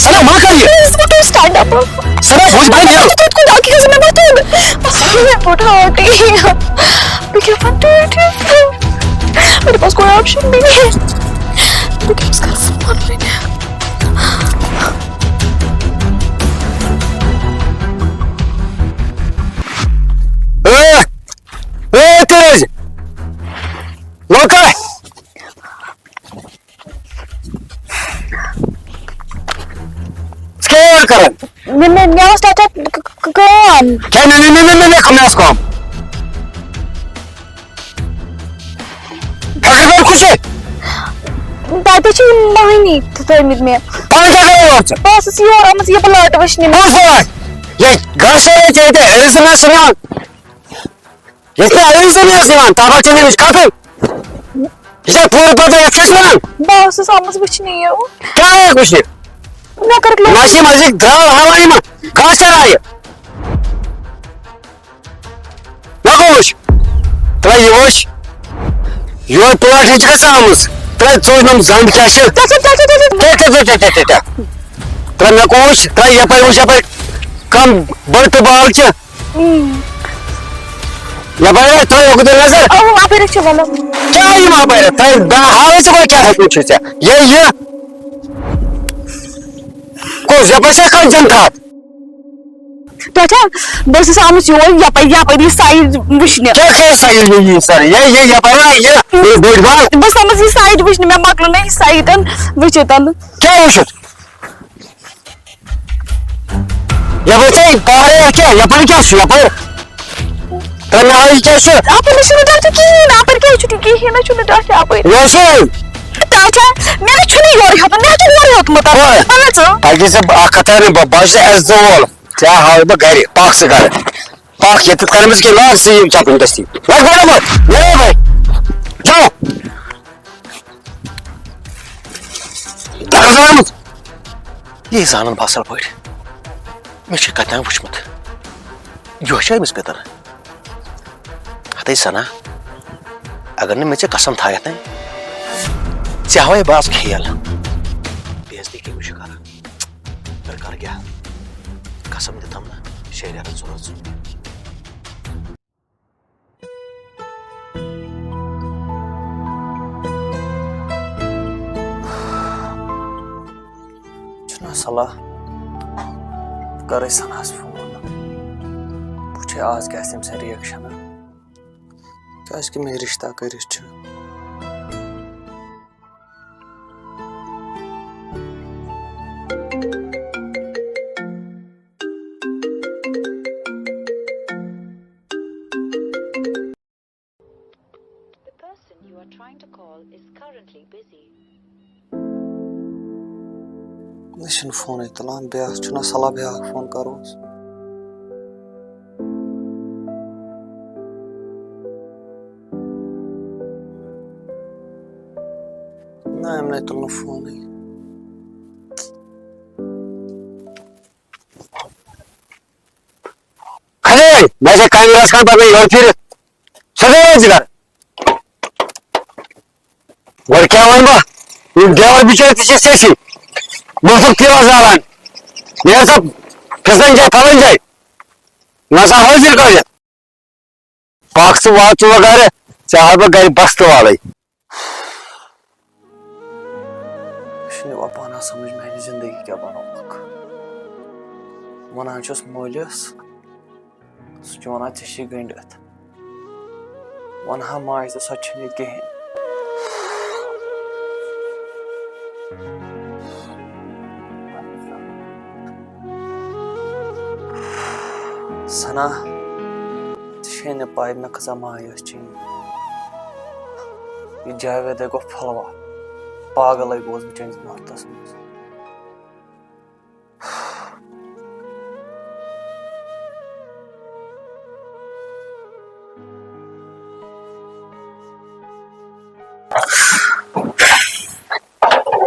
सना मा कर ये स्टैंड अप सना बुझ भाई नहीं तो को जाके कैसे मैं बताऊं बस मैं उठा उठी मैं क्या बनते मेरे पास कोई ऑप्शन नहीं है तो क्या उसका फोन लेना तेज लौटा स्केयर कर मैं क्या स्टार्ट कौन क्या नहीं कम उसको अगर खुश है दादा जी नहीं तो में पांच का बस ये प्लॉट वशनी में ये घास है चाहिए ऐसे सुना Если Алисия Симан, там очевидно как? Если पूरे पता है किस में? बस समझ कुछ नहीं है क्या है कुछ नहीं? ना कर लो नाशी मस्जिद द्राव हवाई में कहाँ से आया? ना कुछ? तो ये प्लाट है क्या सामूस? तो चोर नम जान क्या है? तो ना कुछ? तो ये पर कम बढ़ते बाल चे? या भाई तो वो किधर नजर वहाँ पे रखे वाला क्या ही वहाँ पे तो हाल से कोई क्या है कुछ से ये कुछ जब से कौन जनता तो अच्छा बस सामने से वो या पे साइड विष्णु क्या साइड ये सर ये ये बोल बस समझ ये साइड विष्णु में माकलो नहीं साइड विचेतन क्या हो या बच्चे बाहर क्या या पर क्या या पर तो ना ही कैसे आप ने सुना था कि ना पर क्या छुट्टी की है ना सुना था आप वैसे अच्छा मैंने छुनी हो रहा था मैं तो हो रहा था मतलब मैं तो आगे से खतरा ने बाज एज द वॉल क्या हाल बगैर पाक से कर पाक ये तो करने के लास्ट से चापन दस्ती लग बड़ा मत ले भाई जाओ दाम ये जानन फासल पड़ मैं शिकायत वुचमत यो है मिस बेतर हते सना अगर ने मुझे कसम था याते चाहे बास खेल बेइज्जती की मुझे करा पर कर गया कसम देता हूं ना शेर यार जरूरत चुना सलाह करे सनास फोन पूछे आज कैसे से रिएक्शन है क्या इसके में रिश्ता का रिश्ता The person you are trying to call is currently busy. निशन फोन इतलान ब्याह चुना सलाह ब्याह फोन करो ना हमने तो फोन नहीं अरे वैसे कांग्रेस का बगैर और फिर सदैव जिगर और क्या हुआ ये देवर बिचारे किसी से सी मुफ्त की आवाज़ ये सब फिसन जाए फलन जाए नशा हो जिर कर पाक से बात वगैरह चाहे बगैर बस्त वाले पाना समझ में जिंदगी क्या बनाऊँ वनान मोलिस सह वन ऐसी गंडित वन हा माज तो सो कहें सना े पाई मे कसा मायूस चीन यह जावेद गो फलवा पागल गोस बह चंस मोहब्बत मज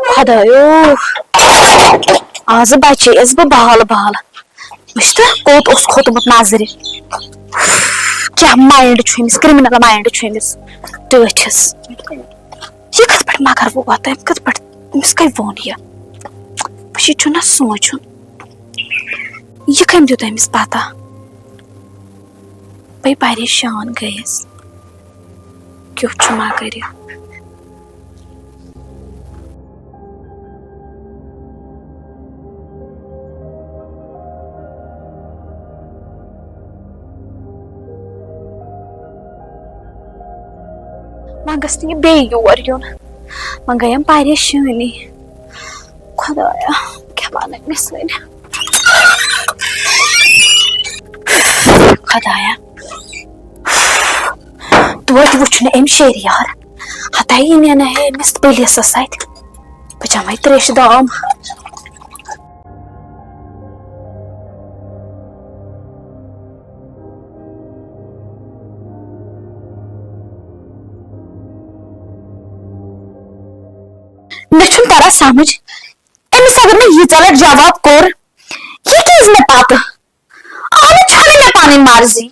खुदायो आज बचेस बह बाल बाल वुच कोत खोतमुत नजर क्या माइंड क्रिमिनल माइंड टस यह कत पे मगर वो बात कत पे कई वोन बस ये ना सोचुन ये कम दियो तमिस पता भाई परेशान गयस क्यों मा कर वह गस बे योर युन वह गयम परेशानी खुदाया क्या बानस वन खुदाया तोर वुन अम शरियार हता ना है अमिस पलिस सत बह जमाई त्रेश दाम मे तरह समझ अमिस अगर मैं यीचा लट जवाब कोर ये क्या मे पत आम मे पन मर्जी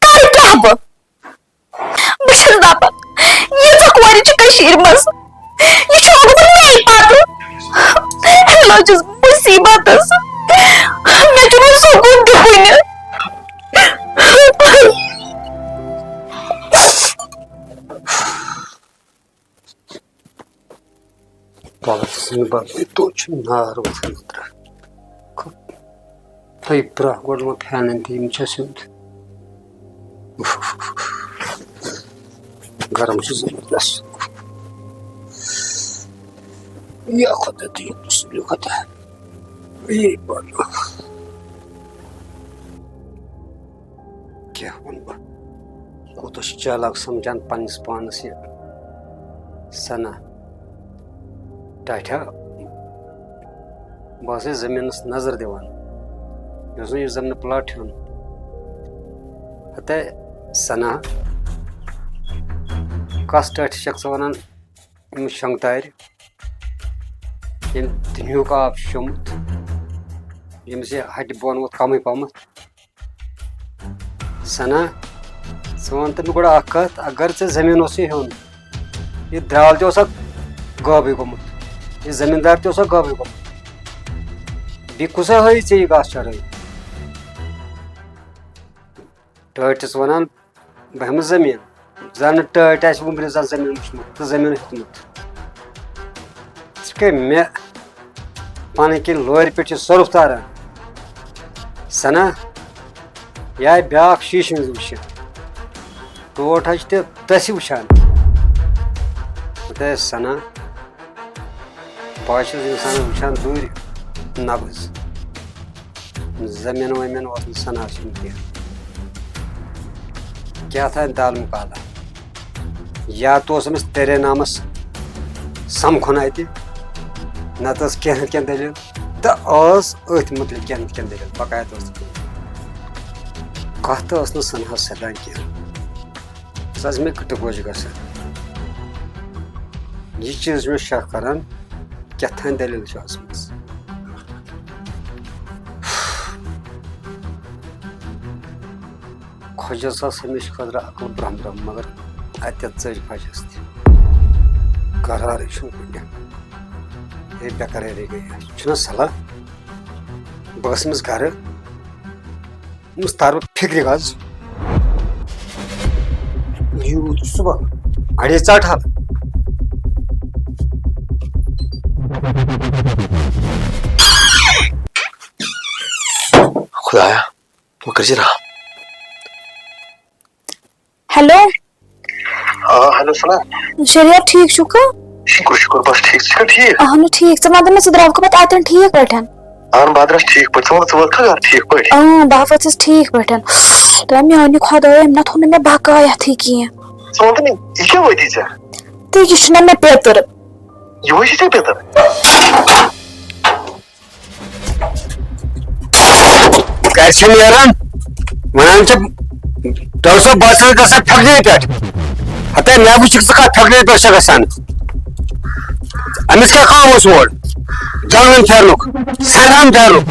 कर क्या बह दपान यीचा कोर मज यह मे पत लजस मुसीबत मे सुकून दिखुन नार तय ब्रा गो फैन दिम गरम जबरदस्त या खुदा खुदा क्या वन बह कोत चालाक समझान पन्नस पानस यह सना टाठा बह जमीनस नजर दिवान यह जमीन प्लाट हेन हते सना कस टाठ शख्स वन शंगतार दुनियुक आब शोमुत यमिस यह हट बोन वोत कम पम सना वन तो गोड़ कत अगर ऐ जमीन हेन यह द्राल तक गाबे गोमुत यह जमींदार तक गाबे गोमुत बी कुसा हई ऐ घास चराई टाटस वन बह जमीन जन टाट उम्र जन जमीन वुचमुत तो जमीन हेतमुत मे पन किन लोर पे सर्फ तारान सना यह ब्या शीश वुच टोट तस वुचान सना बस इंसान वुचान दूर नब्ज जमीन वमीन सना क्या था तालुक आला या तो अमिस तेरे नामस समखुन अत नत क्या दलील तो अथ मुतलिक क्या दलील बकायद कत सना सदान क्या मे कट गोज ग चीज मे शक करान क्या दलील खोजस अमिश खुद अकल ब्रह्म ब्रह्म मगर अत चज फजस करार ये बेकरारी गई सलाह बस अमिस घर अमिस तार फिक्र गज सुबह अड़े चाट हाल खुदाया वो कर रहा हेलो हेलो सना शरिया ठीक शुक्र शुक्र शुक्र बस ठीक ठीक अहन ठीक मान मे द्राव पत अतन ठीक पे अहन बादरस ठीक पे घर ठीक पे बह वस ठीक पे मेन खुदा ना थो मे बकायत कह तो यह मे पेतर वन डॉक्टर बस फैक्ट्री पे हते मे वुच फैक्ट्री पे गसान अमिस क्या काम ओर जंगल फेरनुक सनाम फेरनुक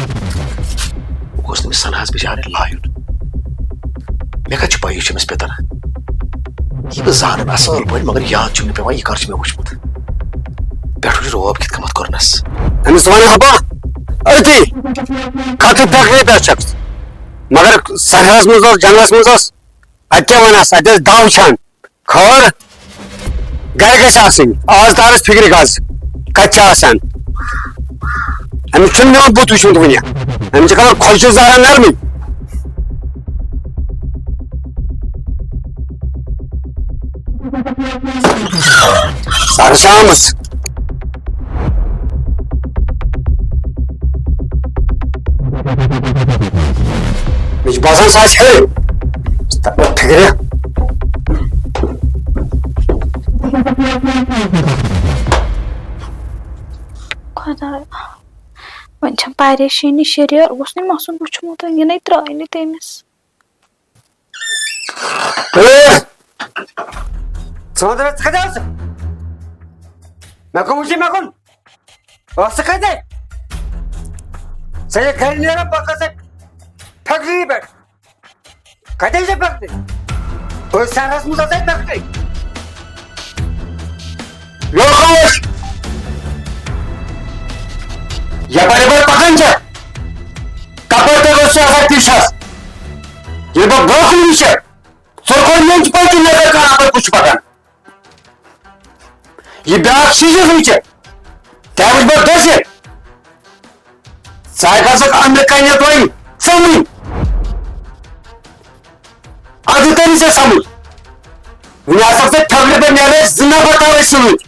सनास बिचारे लायुन मे कत पी अमिस पेतर यह बह जान असल पे मगर याद पे यह कर मे वुचमुत पेट्रोल रोब कित कमत करनस अमिस वन हबा अति कत फैक्ट्री पे शख्स मगर सहरस मज जंगलस मज अत वनस अत दाव छान खबर घर गस आज तारस फिक्र गज कत अमिस मे बुत वुचमुत वन अमिस कर खोश जारा नरमी सर शामस मुझे बासान साज है तब फिक्र खुदा वन परेशानी शरीर गोस मसून वुचमुत ये त्राय तमिस मेकुन वुच मेकुन कते सह घर ना पक्का फैक्ट्री पे कते फैक्ट्री सहरस मज फैक्ट्री यपर पकान कपर तक पिछस ये ब्रोकन वुच सोकोन पच नजर कर कुछ पकान ये ब्याक चीज वुच क्या वुच बह दस सक अंदर कनियत वन समझ अद कर समझ वन फैक्ट्री पे नील 2 नफर तवे सत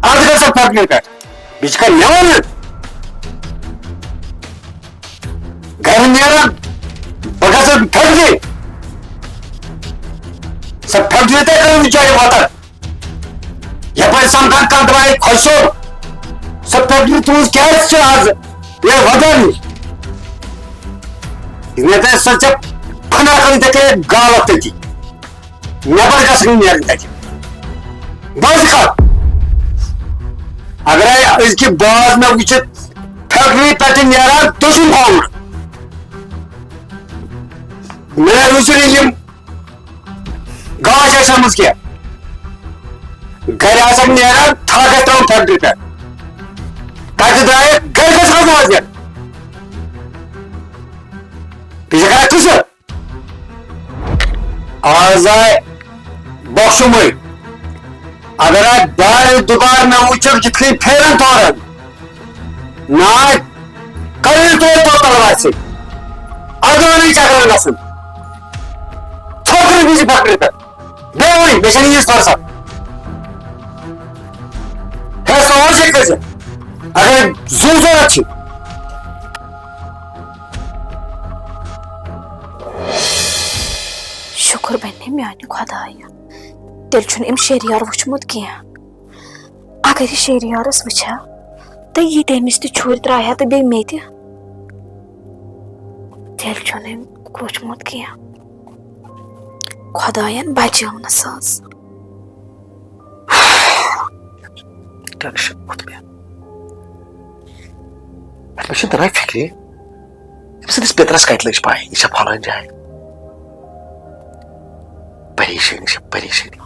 अद ग फैक्ट्री पे बिच कर मे वन घर नीलान बह फैक्ट्री स फैक्ट्री ते कर बिचारे वतन यपर समकान कह द्राय खोशो स फैक्ट्री तुज क्या आज ये वदन इने सच फना कर गालत तथि नबर गसन नेरन तथि बस कर अगर अजक बाज मे वुच फैक्ट्री पे नान दुशुन आउट मे वुच गाज मज क्या घर नान थाक त्रा फैक्ट्री पे तक द्राय घर गज कर कुछ आज आए बख्शुम अगर बार दुबार में वुचक जितनी फेरन तोरन ना कल तो तलवार से अगवानी चक्र गसन छोकर बीच फैक्ट्री पे बेवनी बेचनी इस तरह है सवाल से कैसे अगर जोर अच्छी शुक्र बने मानी खुदाया तेल अम शरियार वुचमुत क्या अगर यह शरियारस वुचा तो ये तमिस तुर त्राया तो बे मे तेल अम वुचमुत क्या खुदायन बचावन सज तराय फिक्रे अमिस पेतरस कत लग पाए यह फलान जाए परेशानी